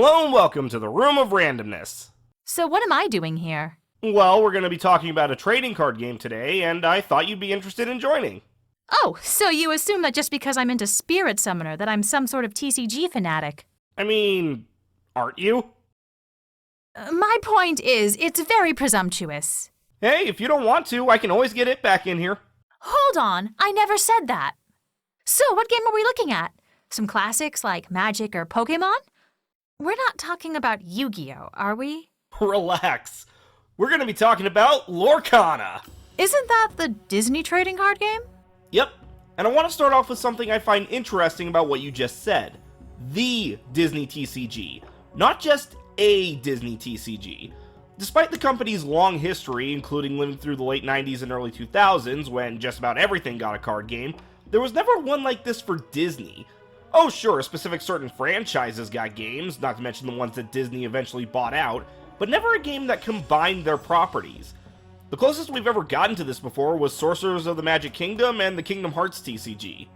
Hello and welcome to the Room of Randomness. So what am I doing here? Well, we're going to be talking about a trading card game today, and I thought you'd be interested in joining. Oh, so you assume that just because I'm into Spirit Summoner that I'm some sort of TCG fanatic. I mean, aren't you? My point is, it's very presumptuous. Hey, if you don't want to, I can always get it back in here. Hold on, I never said that. So what game are we looking at? Some classics like Magic or Pokemon? We're not talking about Yu-Gi-Oh, are we? Relax. We're going to be talking about Lorcana. Isn't that the Disney trading card game? Yep, and I want to start off with something I find interesting about what you just said. The Disney TCG, not just a Disney TCG. Despite the company's long history, including living through the late 90s and early 2000s when just about everything got a card game, there was never one like this for Disney. Oh sure, specific certain franchises got games, not to mention the ones that Disney eventually bought out, but never a game that combined their properties. The closest we've ever gotten to this before was Sorcerers of the Magic Kingdom and the Kingdom Hearts TCG.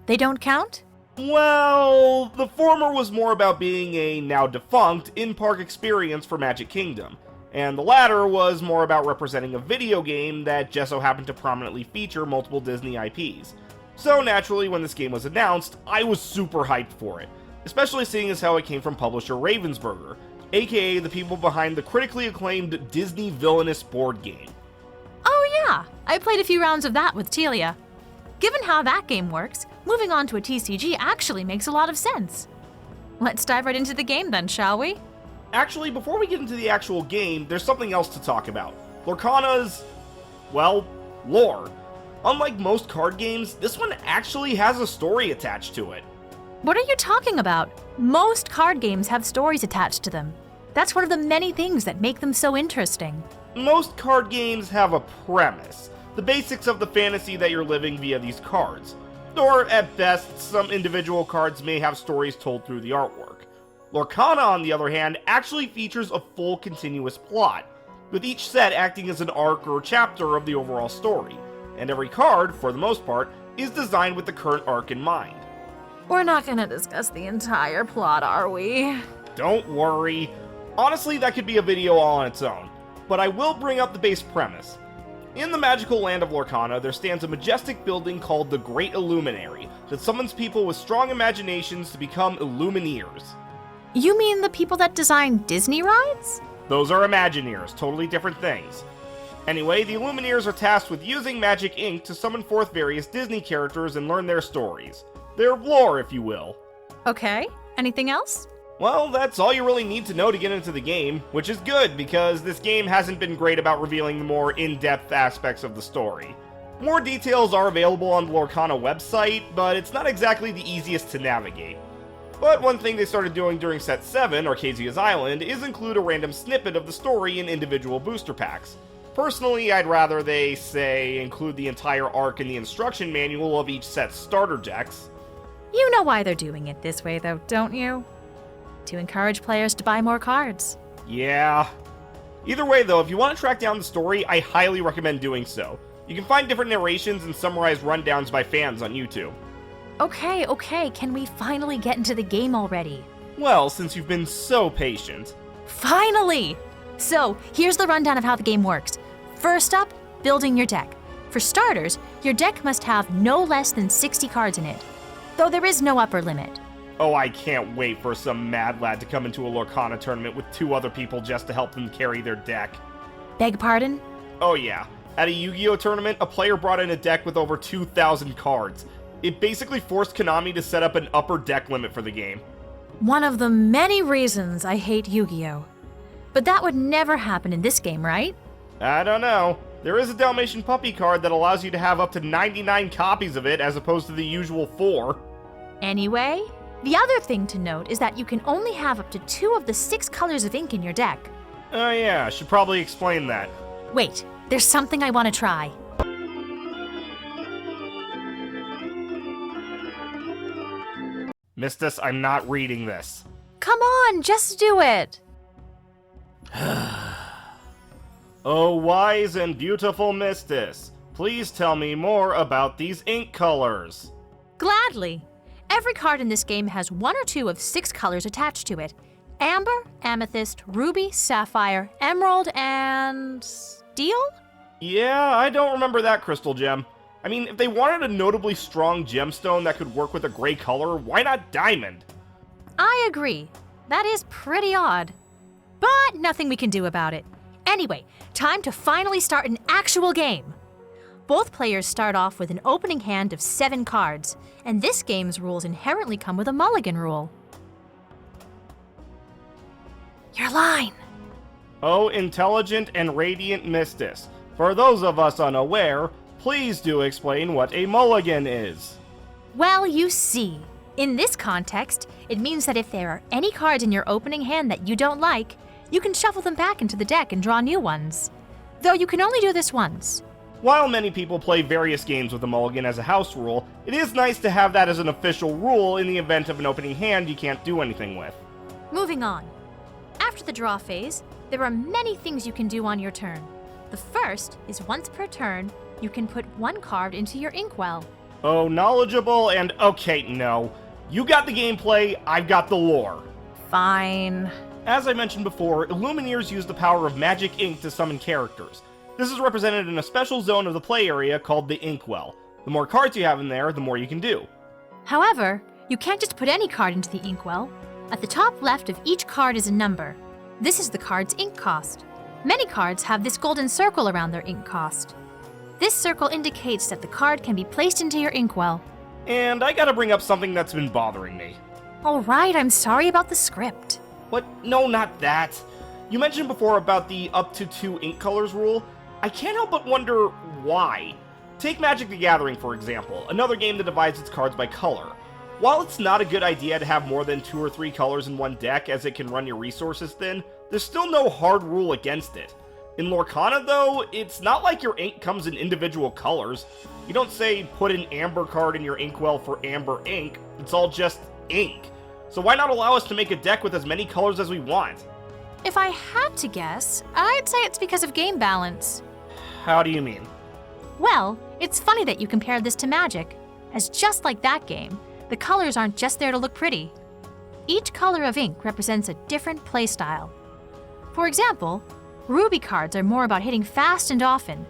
They don't count? Well, the former was more about being a now-defunct in-park experience for Magic Kingdom, and the latter was more about representing a video game that just so happened to prominently feature multiple Disney IPs. So naturally, when this game was announced, I was super hyped for it, especially seeing as how it came from publisher Ravensburger, aka the people behind the critically acclaimed Disney Villainous board game. Oh yeah, I played a few rounds of that with Telia. Given how that game works, moving on to a TCG actually makes a lot of sense. Let's dive right into the game then, shall we? Actually, before we get into the actual game, there's something else to talk about. Lorcana's, well, lore. Unlike most card games, this one actually has a story attached to it. What are you talking about? Most card games have stories attached to them. That's one of the many things that make them so interesting. Most card games have a premise, the basics of the fantasy that you're living via these cards. Or, at best, some individual cards may have stories told through the artwork. Lorcana, on the other hand, actually features a full continuous plot, with each set acting as an arc or chapter of the overall story. And every card, for the most part, is designed with the current arc in mind. We're not gonna discuss the entire plot, are we? Don't worry. Honestly, that could be a video all on its own. But I will bring up the base premise. In the magical land of Lorcana, there stands a majestic building called the Great Illuminary that summons people with strong imaginations to become Illumineers. You mean the people that design Disney rides? Those are Imagineers, totally different things. Anyway, the Illumineers are tasked with using magic ink to summon forth various Disney characters and learn their stories. Their lore, if you will. Okay, anything else? Well, that's all you really need to know to get into the game, which is good because this game hasn't been great about revealing the more in-depth aspects of the story. More details are available on the Lorcana website, but it's not exactly the easiest to navigate. But one thing they started doing during Set 7, Arcasia's Island, is include a random snippet of the story in individual booster packs. Personally, I'd rather they, say, include the entire arc in the instruction manual of each set's starter decks. You know why they're doing it this way though, don't you? To encourage players to buy more cards. Yeah. Either way though, if you want to track down the story, I highly recommend doing so. You can find different narrations and summarized rundowns by fans on YouTube. Okay, can we finally get into the game already? Well, since you've been so patient. Finally! So, here's the rundown of how the game works. First up, building your deck. For starters, your deck must have no less than 60 cards in it, though there is no upper limit. Oh, I can't wait for some mad lad to come into a Lorcana tournament with 2 other people just to help them carry their deck. Beg pardon? Oh yeah, at a Yu-Gi-Oh tournament, a player brought in a deck with over 2,000 cards. It basically forced Konami to set up an upper deck limit for the game. One of the many reasons I hate Yu-Gi-Oh! But that would never happen in this game, right? I don't know. There is a Dalmatian puppy card that allows you to have up to 99 copies of it as opposed to the usual 4. Anyway, the other thing to note is that you can only have up to 2 of the 6 colors of ink in your deck. Oh yeah, I should probably explain that. Wait, there's something I want to try. Mystiss, I'm not reading this. Come on, just do it! Oh, wise and beautiful Mystiss, please tell me more about these ink colors. Gladly. Every card in this game has 1 or 2 of 6 colors attached to it. Amber, Amethyst, Ruby, Sapphire, Emerald, and Steel? Yeah, I don't remember that crystal gem. I mean, if they wanted a notably strong gemstone that could work with a gray color, why not diamond? I agree. That is pretty odd. But nothing we can do about it. Anyway, time to finally start an actual game. Both players start off with an opening hand of 7 cards, and this game's rules inherently come with a mulligan rule. Your line. Oh, intelligent and radiant Mystiss. For those of us unaware, please do explain what a mulligan is. Well, you see, in this context, it means that if there are any cards in your opening hand that you don't like, you can shuffle them back into the deck and draw new ones. Though you can only do this once. While many people play various games with a mulligan as a house rule, it is nice to have that as an official rule in the event of an opening hand you can't do anything with. Moving on. After the draw phase, there are many things you can do on your turn. The first is once per turn, you can put 1 card into your inkwell. Oh, knowledgeable and okay, no. You got the gameplay, I've got the lore. Fine. As I mentioned before, Illumineers use the power of magic ink to summon characters. This is represented in a special zone of the play area called the inkwell. The more cards you have in there, the more you can do. However, you can't just put any card into the inkwell. At the top left of each card is a number. This is the card's ink cost. Many cards have this golden circle around their ink cost. This circle indicates that the card can be placed into your inkwell. And I gotta bring up something that's been bothering me. Alright, I'm sorry about the script. What? No, not that. You mentioned before about the up to 2 ink colors rule. I can't help but wonder why. Take Magic the Gathering, for example, another game that divides its cards by color. While it's not a good idea to have more than 2 or 3 colors in one deck as it can run your resources thin, there's still no hard rule against it. In Lorcana, though, it's not like your ink comes in individual colors. You don't say, put an amber card in your inkwell for amber ink, it's all just ink. So why not allow us to make a deck with as many colors as we want? If I had to guess, I'd say it's because of game balance. How do you mean? Well, it's funny that you compared this to Magic, as just like that game, the colors aren't just there to look pretty. Each color of ink represents a different playstyle. For example, Ruby cards are more about hitting fast and often,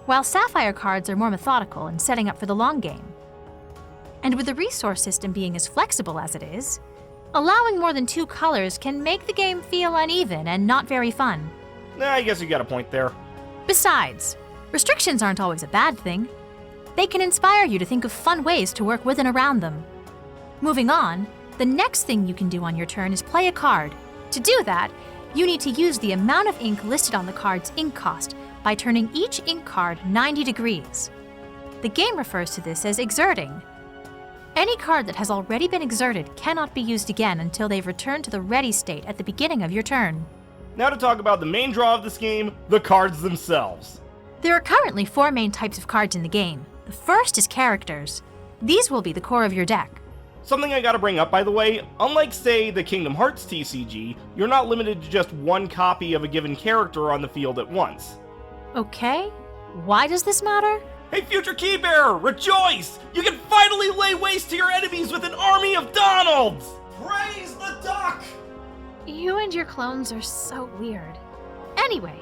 while Sapphire cards are more methodical and setting up for the long game. And with the resource system being as flexible as it is, allowing more than 2 colors can make the game feel uneven and not very fun. I guess you got a point there. Besides, restrictions aren't always a bad thing. They can inspire you to think of fun ways to work with and around them. Moving on, the next thing you can do on your turn is play a card. To do that, you need to use the amount of ink listed on the card's ink cost by turning each ink card 90 degrees. The game refers to this as exerting. Any card that has already been exerted cannot be used again until they've returned to the ready state at the beginning of your turn. Now to talk about the main draw of this game, the cards themselves. There are currently 4 main types of cards in the game. The first is characters. These will be the core of your deck. Something I gotta bring up, by the way, unlike, say, the Kingdom Hearts TCG, you're not limited to just 1 copy of a given character on the field at once. Okay, why does this matter? Hey, future Keybearer, rejoice! You can finally lay waste to your enemies with an army of Donalds! Praise the duck! You and your clones are so weird. Anyway,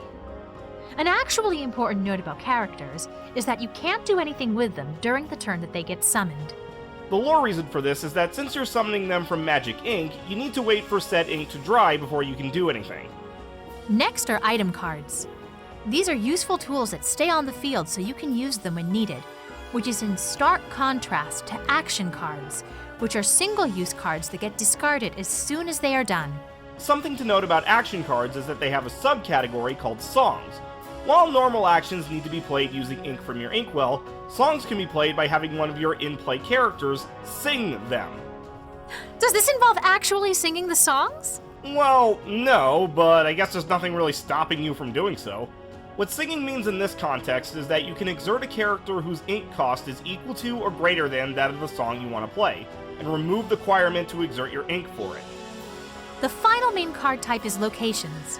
an actually important note about characters is that you can't do anything with them during the turn that they get summoned. The lore reason for this is that since you're summoning them from magic ink, you need to wait for said ink to dry before you can do anything. Next are item cards. These are useful tools that stay on the field so you can use them when needed, which is in stark contrast to action cards, which are single-use cards that get discarded as soon as they are done. Something to note about action cards is that they have a subcategory called songs. While normal actions need to be played using ink from your inkwell, songs can be played by having one of your in-play characters sing them. Does this involve actually singing the songs? Well, no, but I guess there's nothing really stopping you from doing so. What singing means in this context is that you can exert a character whose ink cost is equal to or greater than that of the song you want to play, and remove the requirement to exert your ink for it. The final main card type is locations.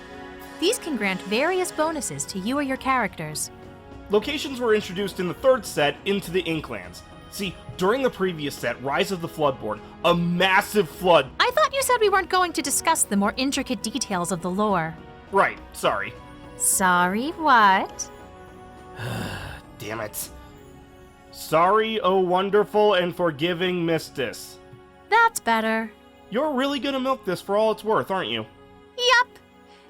These can grant various bonuses to you or your characters. Locations were introduced in the 3rd set into the Inklands. See, during the previous set, Rise of the Floodborn, a massive flood... I thought you said we weren't going to discuss the more intricate details of the lore. Right, sorry. Sorry, what? Damn it. Sorry, oh wonderful and forgiving Mystiss. That's better. You're really gonna milk this for all it's worth, aren't you? Yup.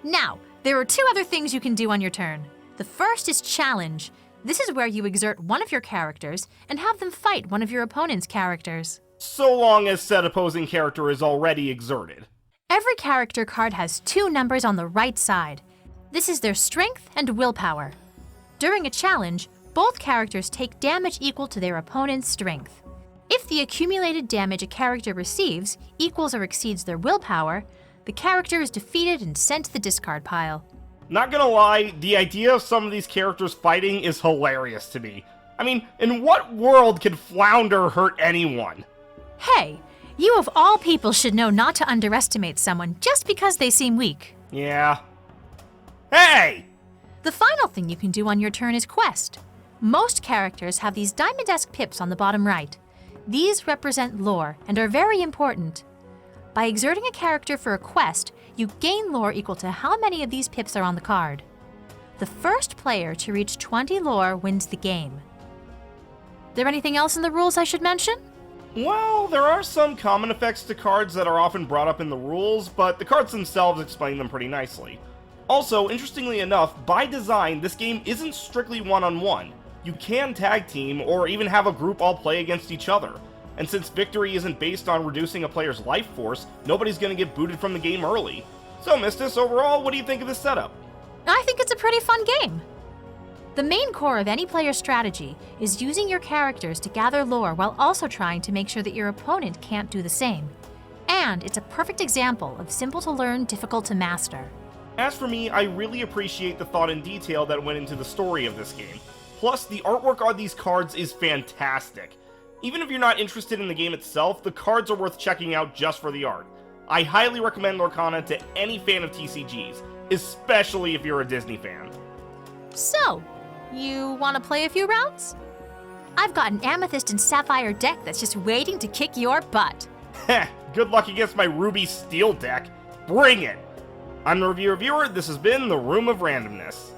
Now, there are 2 other things you can do on your turn. The first is challenge. This is where you exert one of your characters and have them fight one of your opponent's characters. So long as said opposing character is already exerted. Every character card has 2 numbers on the right side. This is their strength and willpower. During a challenge, both characters take damage equal to their opponent's strength. If the accumulated damage a character receives equals or exceeds their willpower, the character is defeated and sent to the discard pile. Not gonna lie, the idea of some of these characters fighting is hilarious to me. I mean, in what world can Flounder hurt anyone? Hey, you of all people should know not to underestimate someone just because they seem weak. Yeah. Hey! The final thing you can do on your turn is quest. Most characters have these diamond-esque pips on the bottom right. These represent lore and are very important. By exerting a character for a quest, you gain lore equal to how many of these pips are on the card. The first player to reach 20 lore wins the game. There anything else in the rules I should mention? Well, there are some common effects to cards that are often brought up in the rules, but the cards themselves explain them pretty nicely. Also, interestingly enough, by design, this game isn't strictly one-on-one. You can tag team, or even have a group all play against each other. And since victory isn't based on reducing a player's life force, nobody's gonna get booted from the game early. So, Mystiss, overall, what do you think of this setup? I think it's a pretty fun game. The main core of any player's strategy is using your characters to gather lore while also trying to make sure that your opponent can't do the same. And it's a perfect example of simple to learn, difficult to master. As for me, I really appreciate the thought and detail that went into the story of this game. Plus, the artwork on these cards is fantastic. Even if you're not interested in the game itself, the cards are worth checking out just for the art. I highly recommend Lorcana to any fan of TCGs, especially if you're a Disney fan. So, you want to play a few rounds? I've got an Amethyst and Sapphire deck that's just waiting to kick your butt. Heh, good luck against my Ruby Steel deck. Bring it! I'm the Reviewer, this has been the Room of Randomness.